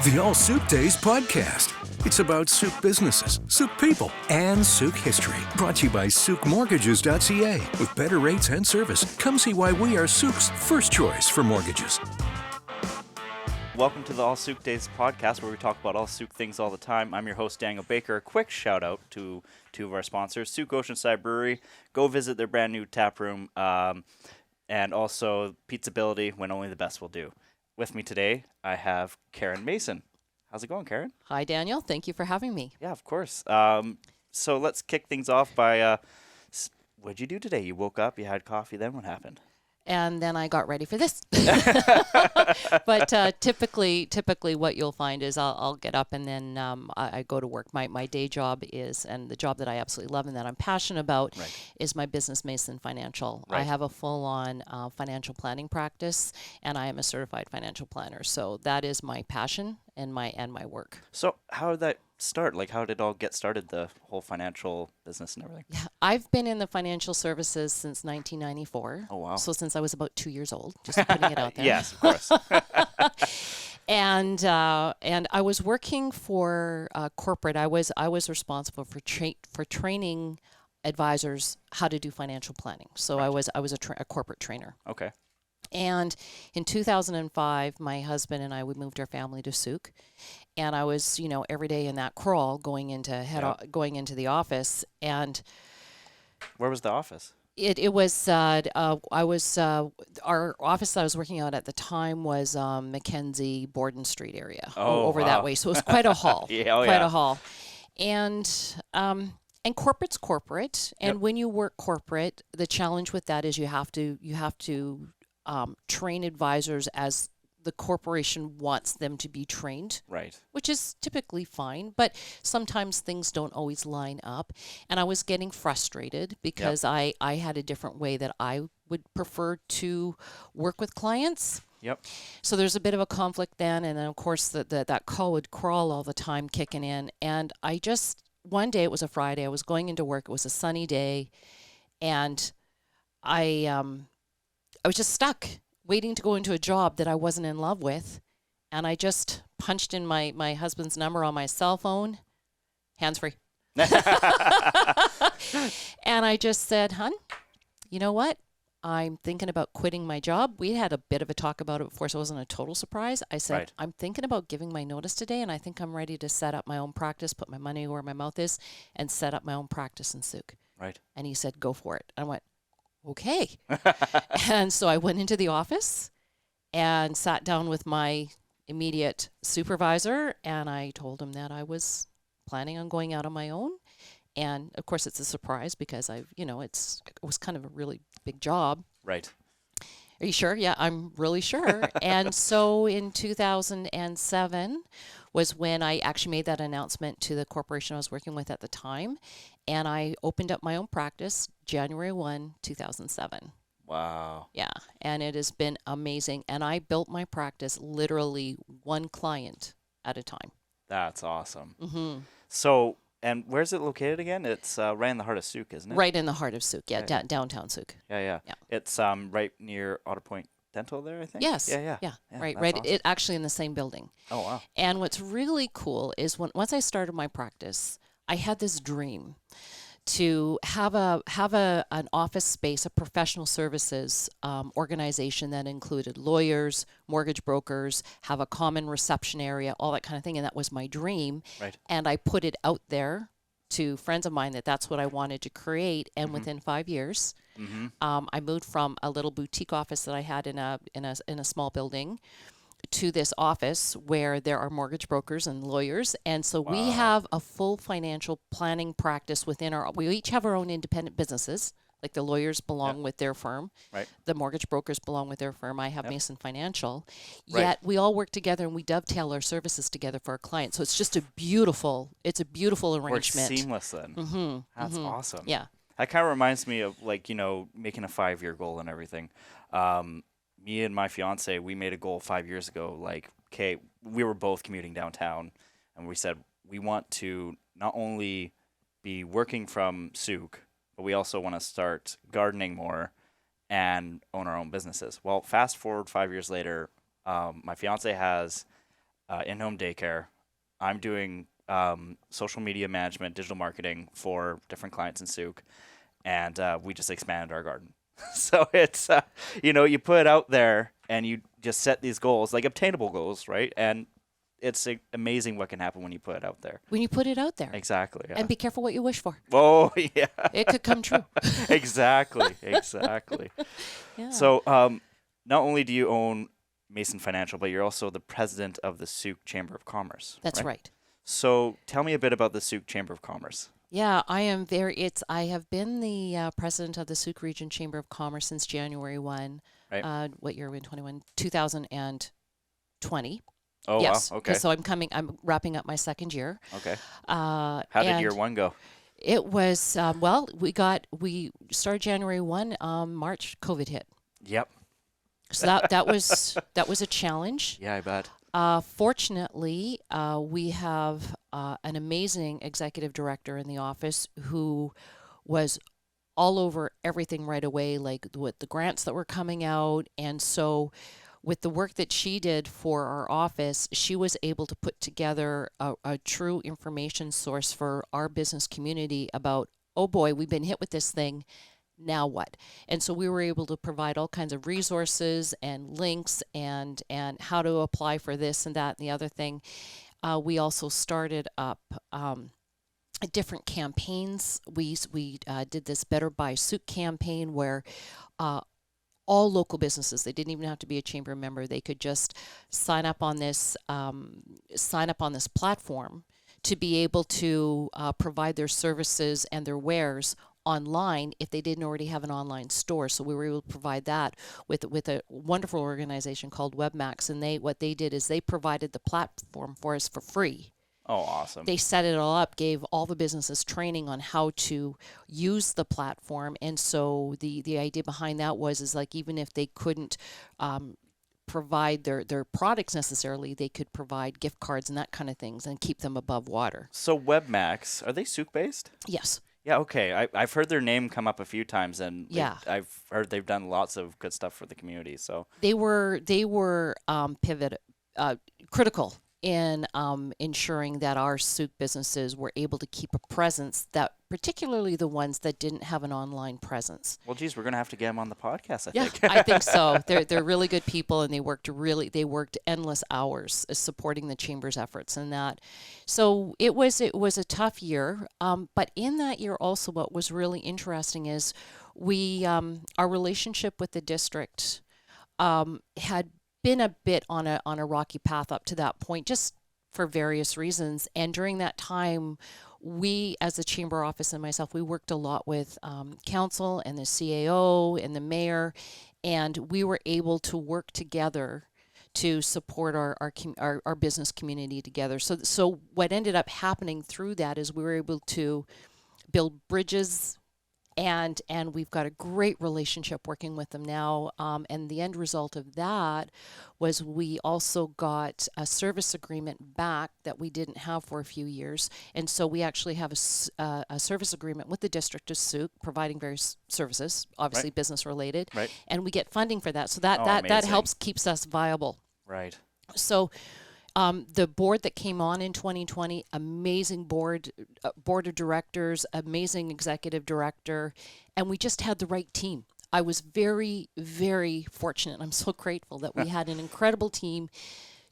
The All Sooke Days Podcast. It's about Sooke businesses, Sooke people, and Sooke history. Brought to you by SookeMortgages.ca. With better rates and service, come see why we are Sooke's first choice for mortgages. Welcome to the All Sooke Days Podcast, where we talk about all Sooke things all the time. I'm your host, Daniel Baker. A quick shout out to two of our sponsors, Sooke Oceanside Brewery. Go visit their brand new tap room, and also Pizzability, when only the best will do. With me today, I have Karen Mason. How's it going, Karen? Hi, Daniel. Thank you for having me. Yeah, of course. So let's kick things off by, what'd you do today? You woke up, you had coffee, then what happened? And then I got ready for this. But typically what you'll find is I'll get up and then I go to work. My day job is, and the job that I absolutely love and that I'm passionate about, is my business Mason Financial. I have a full-on financial planning practice, and I am a certified financial planner. So that is my passion and my work. So how did that start? Like, how did it all get started, the whole financial business and everything? Yeah, I've been in the financial services since 1994. Oh, wow. So since I was about 2 years old, just putting it out there. Yes, of course. And I was working for corporate. I was responsible for training advisors how to do financial planning. So I was a corporate trainer. Okay. And in 2005, my husband and I, we moved our family to Sioux, and I was, every day in that crawl going into the office. And where was the office? It was our office that I was working out at the time was Mackenzie Borden Street area over that way. So it was quite a haul, a haul, and corporate's corporate. And when you work corporate, the challenge with that is you have to train advisors as the corporation wants them to be trained, right? Which is typically fine, but sometimes things don't always line up. And I was getting frustrated because I had a different way that I would prefer to work with clients. Yep. So there's a bit of a conflict then, and then of course that call would crawl all the time, kicking in. And I just, one day, it was a Friday, I was going into work, it was a sunny day, and I was just stuck waiting to go into a job that I wasn't in love with. And I just punched in my husband's number on my cell phone, hands-free. And I just said, "Hun, you know what? I'm thinking about quitting my job." We had a bit of a talk about it before, so it wasn't a total surprise. I said, "I'm thinking about giving my notice today, and I think I'm ready to set up my own practice, put my money where my mouth is, and set up my own practice in Sioux." Right. And he said, "Go for it." I went, "Okay." And so I went into the office and sat down with my immediate supervisor, and I told him that I was planning on going out on my own. And of course it's a surprise because it was kind of a really big job. Right. Are you sure? Yeah, I'm really sure. And so in 2007 was when I actually made that announcement to the corporation I was working with at the time. And I opened up my own practice January 1, 2007. Wow. Yeah. And it has been amazing. And I built my practice literally one client at a time. That's awesome. Mm-hmm. So, and where's it located again? It's right in the heart of Sioux, isn't it? Right in the heart of Sioux. Yeah, downtown Sioux. Yeah. It's right near Otter Point Dental there, I think? Yes. Yeah. Right. Awesome. It actually in the same building. Oh, wow. And what's really cool is once I started my practice, I had this dream to have an office space, a professional services organization that included lawyers, mortgage brokers, have a common reception area, all that kind of thing. And that was my dream. Right. And I put it out there to friends of mine that's what I wanted to create. And within 5 years, I moved from a little boutique office that I had in a small building to this office where there are mortgage brokers and lawyers. And so we have a full financial planning practice we each have our own independent businesses. Like the lawyers belong with their firm. Right. The mortgage brokers belong with their firm. I have Mason Financial. Yet we all work together and we dovetail our services together for our clients. So it's just a beautiful arrangement. Works seamless then. Mm-hmm. That's awesome. Yeah. That kind of reminds me of making a 5-year goal and everything. Me and my fiance, we made a goal 5 years ago. We were both commuting downtown, and we said we want to not only be working from Sioux, but we also want to start gardening more and own our own businesses. Well, fast forward 5 years later, my fiance has in-home daycare. I'm doing social media management, digital marketing for different clients in Sooke, and we just expanded our garden. So it's, you put it out there and you just set these goals, like obtainable goals, right? And it's amazing what can happen when you put it out there. When you put it out there. Exactly. Yeah. And be careful what you wish for. Oh, yeah. It could come true. Exactly. Yeah. So not only do you own Mason Financial, but you're also the president of the Sooke Chamber of Commerce. That's right. So tell me a bit about the Sooke Chamber of Commerce. Yeah, I have been the president of the Sioux Region Chamber of Commerce since January 1. Right. What year are we in? 2020. Oh, yes. Wow. Okay. So I'm wrapping up my second year. Okay. How did year 1 go? It was, we started January 1, March, COVID hit. Yep. So that was a challenge. Yeah, I bet. Fortunately, we have an amazing executive director in the office who was all over everything right away, like with the grants that were coming out. And so with the work that she did for our office, she was able to put together a true information source for our business community about, oh boy, we've been hit with this thing. Now what? And so we were able to provide all kinds of resources and links and how to apply for this and that and the other thing. We also started up different campaigns. We did this Better by Sooke campaign where all local businesses, they didn't even have to be a chamber member, they could just sign up on this platform to be able to provide their services and their wares online if they didn't already have an online store. So we were able to provide that with a wonderful organization called Webmax, and what they did is they provided the platform for us for free. Oh, awesome. They set it all up, gave all the businesses training on how to use the platform. And so the idea behind that is like, even if they couldn't provide their products necessarily, they could provide gift cards and that kind of things and keep them above water. So Webmax, are they Sooke based? Yes. Yeah, okay. I've heard their name come up a few times, and I've heard they've done lots of good stuff for the community. So they were critical in ensuring that our Sooke businesses were able to keep a presence, that particularly the ones that didn't have an online presence. Well, geez, we're gonna have to get them on the podcast. I think. I think so. They're really good people, and they worked endless hours supporting the chamber's efforts and that. So it was a tough year. But in that year, also, what was really interesting is our relationship with the district had been a bit on a rocky path up to that point, just for various reasons. And during that time, we, as the chamber office and myself, we worked a lot with council and the CAO and the mayor, and we were able to work together to support our business community together. So what ended up happening through that is we were able to build bridges. And we've got a great relationship working with them now. And the end result of that was we also got a service agreement back that we didn't have for a few years. And so we actually have a service agreement with the district of Sooke, providing various services, obviously business related. Right. And we get funding for that. So that helps keeps us viable. Right. So the board that came on in 2020, amazing board of directors, amazing executive director, and we just had the right team. I was very, very fortunate. I'm so grateful that we had an incredible team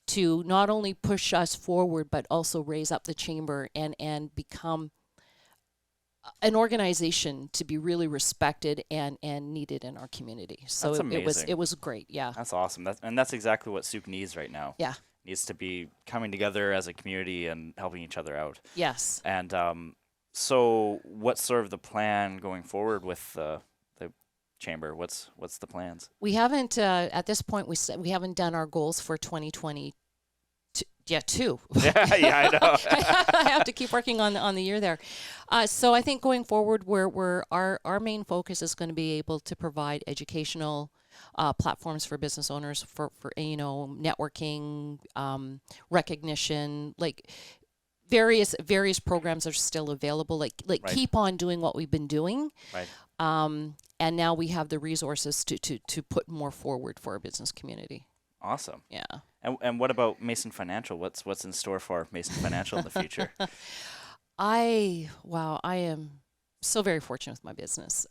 to not only push us forward, but also raise up the chamber and become an organization to be really respected and needed in our community. So that's amazing. It was great. Yeah. That's awesome. That's exactly what Sooke needs right now. Yeah. Needs to be coming together as a community and helping each other out. Yes. And so what's sort of the plan going forward with the chamber? What's the plans? We haven't, at this point, we haven't done our goals for 2020 yet, too. Yeah, I know. I have to keep working on the year there. So I think going forward, our main focus is going to be able to provide educational platforms for business owners for networking, recognition, like various programs are still available. Like keep on doing what we've been doing. Right. And now we have the resources to put more forward for our business community. Awesome. Yeah. And what about Mason Financial? What's in store for Mason Financial in the future? I am so very fortunate with my business.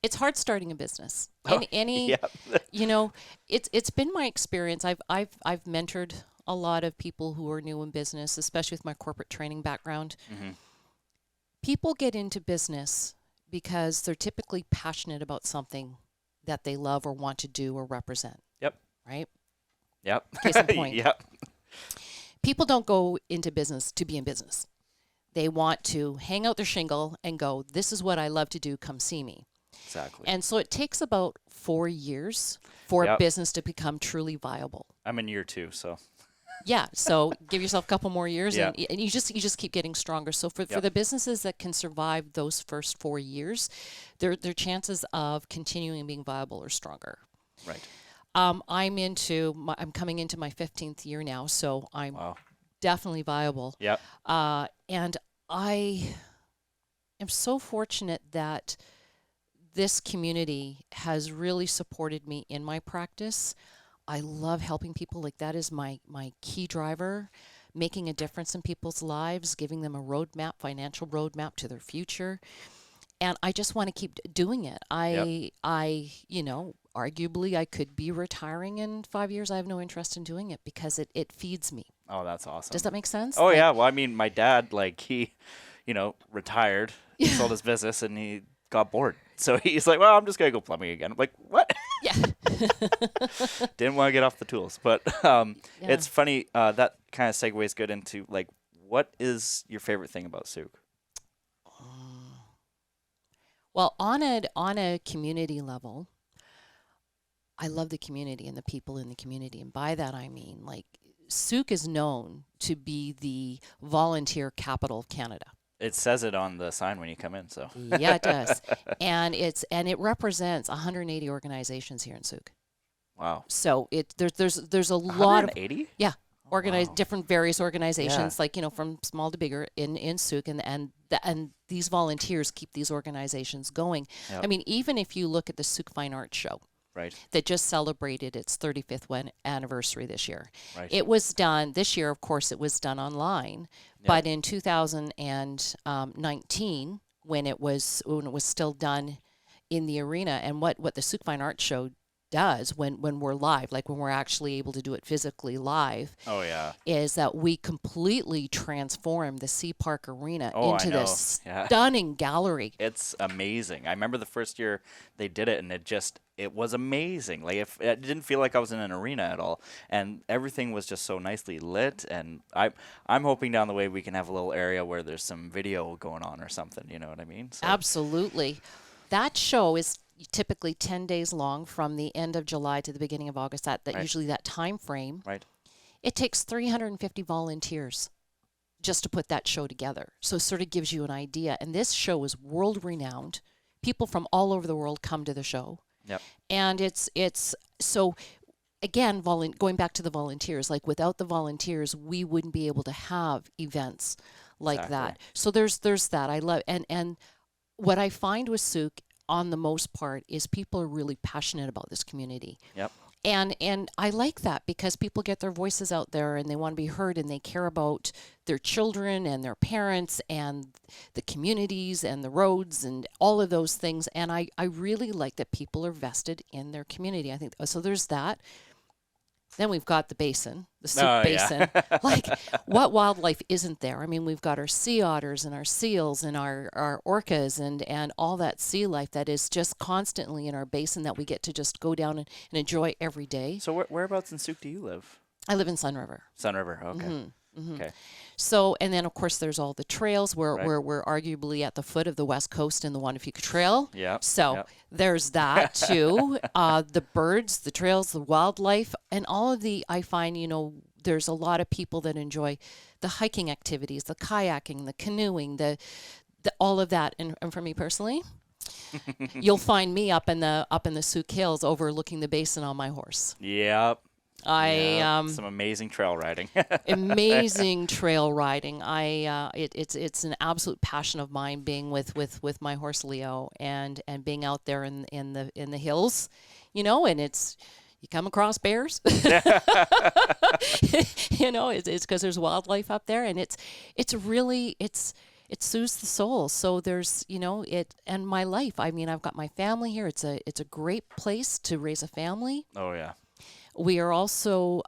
It's hard starting a business. It's been my experience. I've mentored a lot of people who are new in business, especially with my corporate training background. Mm-hmm. People get into business because they're typically passionate about something that they love or want to do or represent. Yep. Right? Yep. Case in point. Yep. People don't go into business to be in business. They want to hang out their shingle and go, this is what I love to do, come see me. Exactly. And so it takes about 4 years for a business to become truly viable. I'm in year 2, so. Yeah, so give yourself a couple more years, and you just keep getting stronger. So for the businesses that can survive those first 4 years, their chances of continuing being viable are stronger. Right. I'm coming into my 15th year now, so I'm definitely viable. Yep. And I am so fortunate that this community has really supported me in my practice. I love helping people. Like, that is my key driver, making a difference in people's lives, giving them a roadmap, financial roadmap to their future. And I just want to keep doing it. Arguably I could be retiring in 5 years. I have no interest in doing it because it feeds me. Oh, that's awesome. Does that make sense? Oh, yeah. Well, I mean, my dad, he, retired, sold his business, and he got bored. So he's like, well, I'm just going to go plumbing again. I'm like, what? Yeah. Didn't want to get off the tools. But it's funny, that kind of segues good into, what is your favorite thing about Sooke? Well, on a community level, I love the community and the people in the community. And by that, I mean, Sooke is known to be the volunteer capital of Canada. It says it on the sign when you come in, so. Yeah, it does. And it represents 180 organizations here in Sooke. Wow. So there's a lot of 180? Yeah. Different various organizations, from small to bigger in Sooke, and these volunteers keep these organizations going. Yep. I mean, even if you look at the Sooke Fine Arts Show, right, that just celebrated its 35th anniversary this year. Right. It was done this year. Of course, it was done online, but in 2019, when it was still done in the arena, and what the Sooke Fine Arts Show does when we're live, when we're actually able to do it physically live, is that we completely transform the Sea Park Arena into this stunning gallery. It's amazing. I remember the first year they did it, and it was amazing. It didn't feel like I was in an arena at all, and everything was just so nicely lit. And I'm hoping down the way we can have a little area where there's some video going on or something. You know what I mean? So. Absolutely. That show is typically 10 days long, from the end of July to the beginning of August, that right. Usually that time frame. Right. It takes 350 volunteers just to put that show together. So it sort of gives you an idea. And this show is world renowned. People from all over the world come to the show. Yep. And it's so, again, going back to the volunteers, without the volunteers, we wouldn't be able to have events like that. So there's that. I love, and what I find with Sooke, on the most part, is people are really passionate about this community. Yep. And I like that, because people get their voices out there and they want to be heard, and they care about their children and their parents and the communities and the roads and all of those things. And I really like that people are vested in their community. I think so. There's that. Then we've got the basin, the Sooke Basin. What wildlife isn't there? I mean, we've got our sea otters and our seals and our orcas and all that sea life that is just constantly in our basin that we get to just go down and enjoy every day. So whereabouts in Sooke do you live? I live in Sun River. Sun River, okay. Mm-hmm. Mm-hmm. Okay. So, and then of course there's all the trails. We're arguably at the foot of the West Coast in the Wanapeka Trail. Yeah. So there's that too. The birds, the trails, the wildlife, and all of I find, there's a lot of people that enjoy the hiking activities, the kayaking, the canoeing, the all of that. And for me personally, you'll find me up in the Sooke Hills overlooking the basin on my horse. Yep. Some amazing trail riding. Amazing trail riding. It's an absolute passion of mine, being with my horse Leo and being out there in the hills, and it's you come across bears. You know, it's because there's wildlife up there, and it soothes the soul. So there's, you know, and my life. I mean, I've got my family here. It's a great place to raise a family. Oh yeah. We are also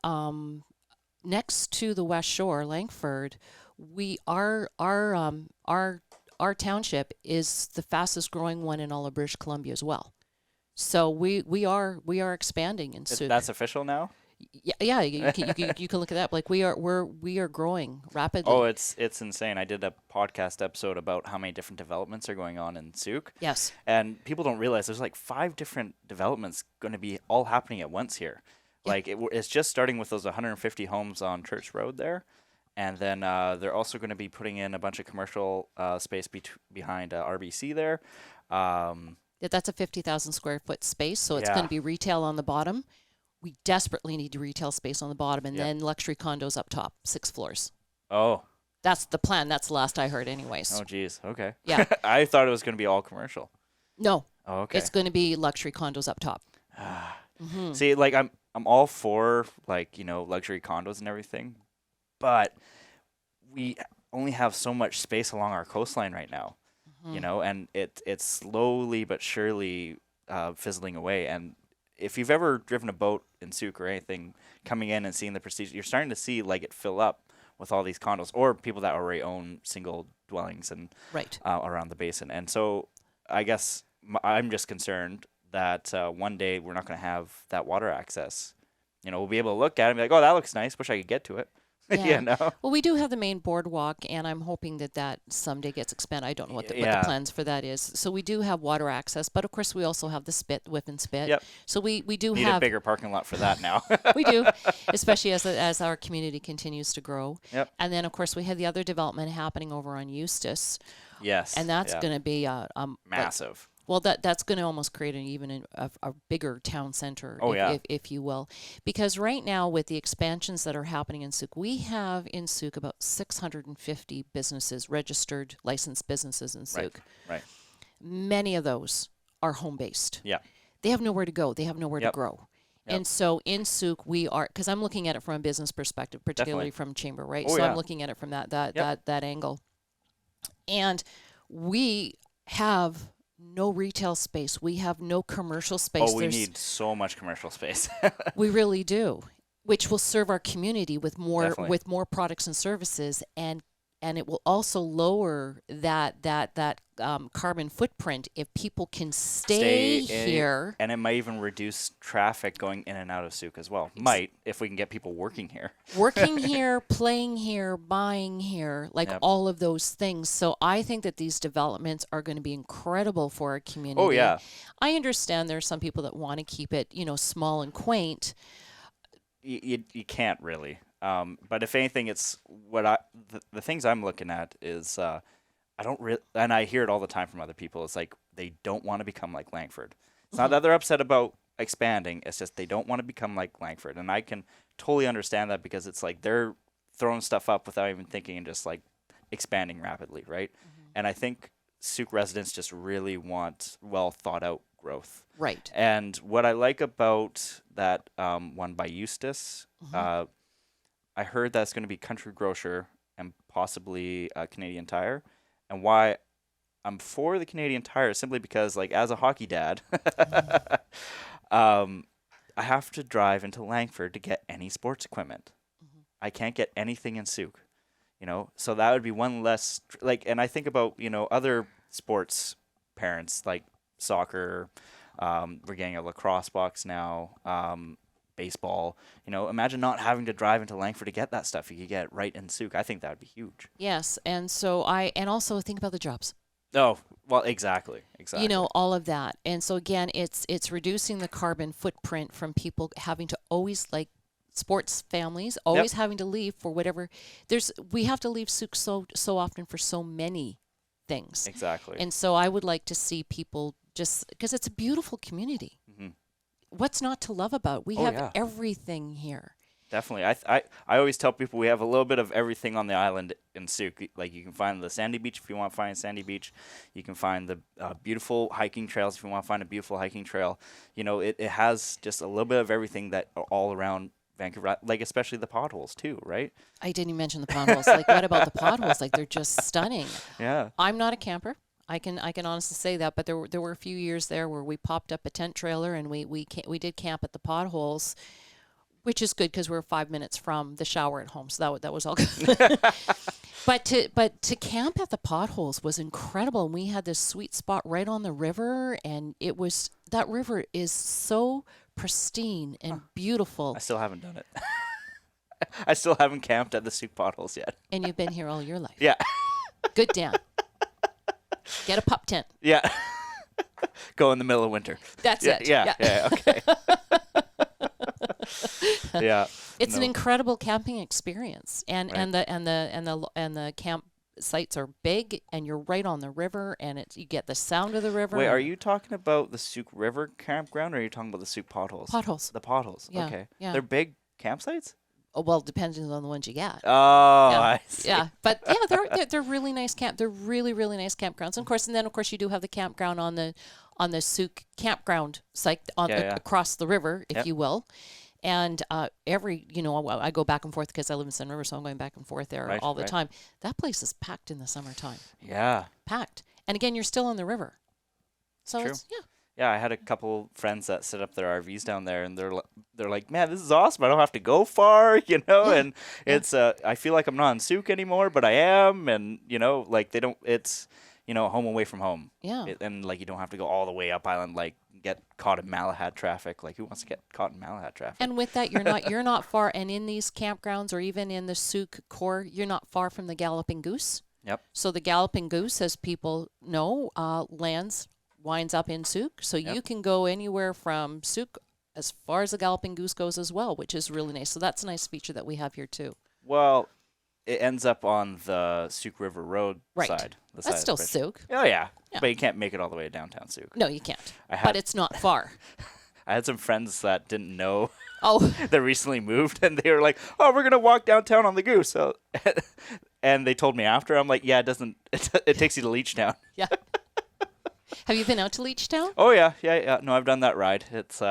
next to the West Shore, Langford. Our township is the fastest growing one in all of British Columbia as well. So we are expanding in Sooke. That's official now? Yeah. You can look at that. Like we are growing rapidly. Oh, it's insane. I did a podcast episode about how many different developments are going on in Sooke. Yes. And people don't realize there's like 5 different developments going to be all happening at once here. Yeah. Like it's just starting with those 150 homes on Church Road there. And then they're also going to be putting in a bunch of commercial space behind RBC there. That's a 50,000 square foot space, so it's going to be retail on the bottom. We desperately need retail space on the bottom, and then luxury condos up top, 6 floors. Oh. That's the plan. That's the last I heard anyways. Oh, geez. Okay. Yeah. I thought it was going to be all commercial. No. Oh, okay. It's going to be luxury condos up top. See, like I'm all for, like, you know, luxury condos and everything, but we only have so much space along our coastline right now, you know, and it's slowly but surely fizzling away. And if you've ever driven a boat in Sooke or anything, coming in and seeing the Prestige, you're starting to see like it fill up with all these condos or people that already own single dwellings and around the basin. And so I guess I'm just concerned that one day we're not going to have that water access. You know, we'll be able to look at it and be like, oh, that looks nice. Wish I could get to it. Yeah. You know? Well, we do have the main boardwalk, and I'm hoping that someday gets expanded. I don't know what the plans for that is. So we do have water access, but of course we also have the spit, whip and spit. Yep. So we do need have a bigger parking lot for that now. We do, especially as our community continues to grow. Yep. And then of course we have the other development happening over on Eustis. Yes. And that's going to be massive. Well, that's going to almost create a bigger town center, if you will. Because right now, with the expansions that are happening in Sooke, we have in Sooke about 650 businesses, registered, licensed businesses in Sooke. Right. Many of those are home-based. Yeah. They have nowhere to go. They have nowhere to grow. Yep. And so in Sooke, we are, because I'm looking at it from a business perspective, particularly from Chamber, right? Oh, so I'm looking at it from that angle. And we have no retail space. We have no commercial space. Oh, we need so much commercial space. We really do, which will serve our community with more products and services, and it will also lower that carbon footprint if people can stay here. And it might even reduce traffic going in and out of Sooke as well. Might, if we can get people working here. Working here, playing here, buying here, all of those things. So I think that these developments are going to be incredible for our community. Oh, yeah. I understand there's some people that want to keep it, small and quaint. You can't really. But if anything, it's the things I'm looking at is I don't really, and I hear it all the time from other people. It's like they don't want to become like Langford. It's not that they're upset about expanding. It's just they don't want to become like Langford, and I can totally understand that because it's like they're throwing stuff up without even thinking and just like expanding rapidly, right? And I think Sooke residents just really want well thought out growth. Right. And what I like about that one by Eustis. I heard that's going to be Country Grocer and possibly Canadian Tire. And why I'm for the Canadian Tire is simply because, like, as a hockey dad, I have to drive into Langford to get any sports equipment. I can't get anything in Sooke, So that would be one less, and I think about, other sports parents, like soccer. We're getting a lacrosse box now. Baseball, imagine not having to drive into Langford to get that stuff. You could get it right in Sooke. I think that would be huge. Yes, and so and also think about the jobs. Oh, well, exactly. All of that. And so again, it's reducing the carbon footprint from people having to always, like sports families, always having to leave for whatever. We have to leave Sooke so often for so many things. Exactly. And so I would like to see people just, because it's a beautiful community. What's not to love about? We have everything here. Definitely. I always tell people we have a little bit of everything on the island in Sooke. Like, you can find the sandy beach if you want to find a sandy beach. You can find the beautiful hiking trails if you want to find a beautiful hiking trail. You know, it has just a little bit of everything that are all around Vancouver, like especially the potholes too, right? I didn't even mention the potholes. Like, what about the potholes? Like, they're just stunning. Yeah. I'm not a camper. I can honestly say that, but there were a few years there where we popped up a tent trailer and we did camp at the potholes, which is good because we're 5 minutes from the shower at home, so that was all good. But to camp at the potholes was incredible, and we had this sweet spot right on the river, and that river is so pristine and beautiful. I still haven't done it. I still haven't camped at the Sooke potholes yet. And you've been here all your life. Yeah. Good, Dan. Get a pup tent. Yeah. Go in the middle of winter. That's it. Yeah. Okay. Yeah. It's an incredible camping experience, and the camp sites are big, and you're right on the river, and you get the sound of the river. Wait, are you talking about the Sooke River campground, or are you talking about the Sooke potholes? Potholes. The potholes. Yeah. Okay. Yeah. They're big campsites? Oh, well, depending on the ones you get. Oh, yeah. I see. Yeah, but yeah, they're really nice They're really, really nice campgrounds. And of course, you do have the campground on the Sooke campground site across the river, if you will. And I go back and forth because I live in Sun River, so I'm going back and forth there all the time. That place is packed in the summertime. Yeah. Packed. And again, you're still on the river. So True. it's, yeah. Yeah, I had a couple friends that set up their RVs down there, and they're like, man, this is awesome. I don't have to go far, and it's I feel like I'm not in Sooke anymore, but I am, and like it's home away from home. Yeah. And like you don't have to go all the way up island, like get caught in Malahat traffic. Like, who wants to get caught in Malahat traffic? And with that, you're not far, and in these campgrounds or even in the Sooke core, you're not far from the Galloping Goose. Yep. So the Galloping Goose, as people know, winds up in Sooke, so you can go anywhere from Sooke as far as the Galloping Goose goes as well, which is really nice. So that's a nice feature that we have here too. Well, it ends up on the Sooke River Road side. That's still Sooke. Oh, yeah. But you can't make it all the way to downtown Sooke. No, you can't. But it's not far. I had some friends that didn't know. Oh. They recently moved, and they were like, "Oh, we're gonna walk downtown on the Goose." So, and they told me after. I'm like, "Yeah, it doesn't. It takes you to Leechtown." Yeah. Have you been out to Leechtown? Oh yeah. No, I've done that ride. It's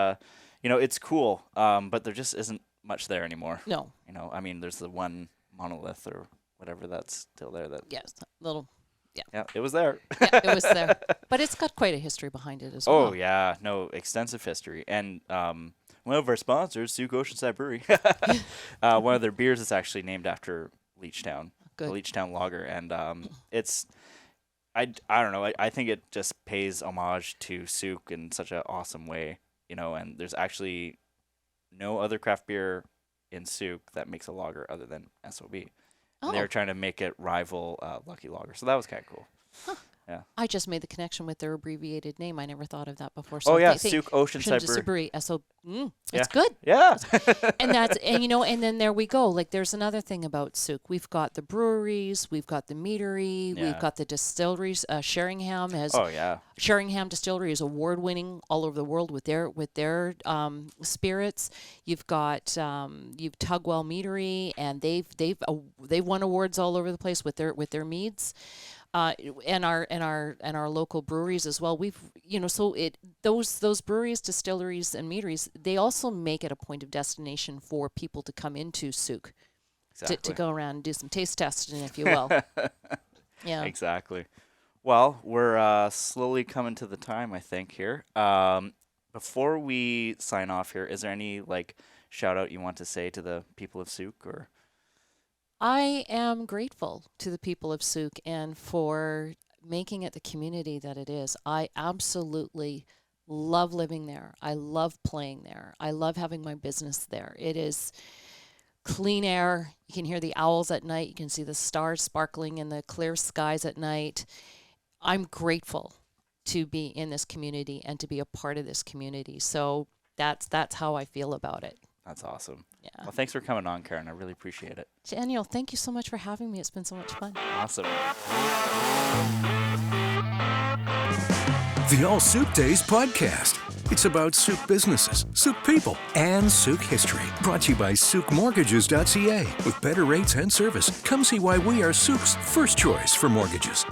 it's cool. But there just isn't much there anymore. No. I mean, there's the one monolith or whatever that's still there. Yes, little. Yeah. Yeah, it was there. Yeah, it was there. But it's got quite a history behind it as well. Oh yeah, no, extensive history. And one of our sponsors, Sioux Oceanside Brewery, one of their beers is actually named after Leechtown, the Leechtown Lager, and it's. I don't know. I think it just pays homage to Sooke in such an awesome way, and there's actually no other craft beer in Sooke that makes a lager other than SOB. And they're trying to make it rival Lucky Lager. So that was kind of cool. Huh. Yeah. I just made the connection with their abbreviated name. I never thought of that before. So Sooke Oceanside Brewery. It's good. Yeah. And then there we go. Like, there's another thing about Sooke. We've got the breweries, we've got the meadery, we've got the distilleries. Sheringham Distillery is award-winning all over the world with their spirits. You've got Tugwell Meadery, and they've won awards all over the place with their meads. And our local breweries as well. Those breweries, distilleries, and meaderies, they also make it a point of destination for people to come into Sooke, to go around and do some taste testing, if you will. Yeah, exactly. Well, we're slowly coming to the time, I think, here. Before we sign off here, is there any shout out you want to say to the people of Sooke or? I am grateful to the people of Sooke and for making it the community that it is. I absolutely love living there. I love playing there. I love having my business there. It is clean air. You can hear the owls at night. You can see the stars sparkling in the clear skies at night. I'm grateful to be in this community and to be a part of this community. So that's how I feel about it. That's awesome. Yeah. Well, thanks for coming on, Karen. I really appreciate it. Daniel, thank you so much for having me. It's been so much fun. Awesome. The All Sooke Days Podcast. It's about Sooke businesses, Sooke people, and Sooke history. Brought to you by SookeMortgages.ca. With better rates and service, come see why we are Sooke's first choice for mortgages.